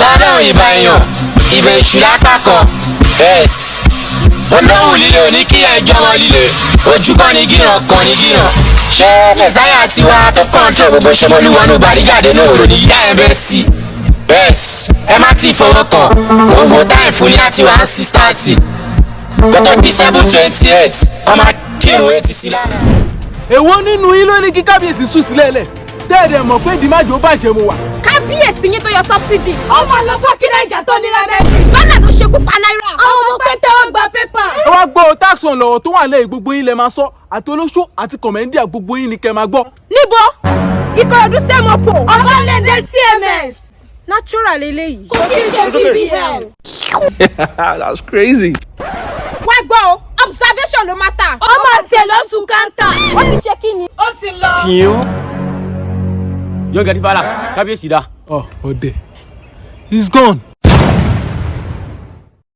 Ìbálò ìbàyàn, ìbẹ̀ èṣù lápapọ̀. Yes. Olóhùn líle òní kí ẹjọ́ wọn líle. Ojú kan ní gíràn kan ní gíràn. Ṣé Mẹ̀sáyà tiwa tó kọ́ńtró gbogbo Ṣọmọlúwọnú Bàrígàdé lóòrò ní ìyá ẹ̀ bẹ́ẹ̀ sí? Yes. Ẹ má ti fọwọ́ kàn. Owó táì fún ní àti 160. Kótó di 728. Ọmọ kírun 80 sí lára. Èwo nínú yín ló ní kí kábíyèsí sùn sílẹ̀ lẹ̀? Tẹ́ẹ̀dẹ̀ mọ̀ pé ìdìmájò bàjẹ́ mo wà. Kábíyèsí yín tó yọ sọ́bsidì. Ọmọ lọ fún kí Nàìjà tó ní rẹ́mẹ́dì. Lọ́nà tó ṣekú pa náírà. Àwọn ọmọ pẹ́ntẹ́ wọn gba pépà. Ẹ wá gbọ́ táàsì ọ̀nà tó wà lẹ́yìn gbogbo yín lẹ máa sọ àti olóṣó àti kọ̀mẹ́ndíà gbogbo yín ni kẹ́ máa gbọ́. Níbo? Ìkòròdú sẹ́mọ̀pọ̀. Ọ̀bánlẹ̀dẹ̀ CMS. Natural eléyìí. Kò kí n ṣe BBL. That's crazy. Wá gbọ́ o, observation ló matter. Ọmọ àṣẹ ló ń sun kántà. Ó ti ṣe kí ni? Ó ti lọ. Yọ̀ǹgà dífàlà kábíyèsí dá. Oh, Ode. He's gone.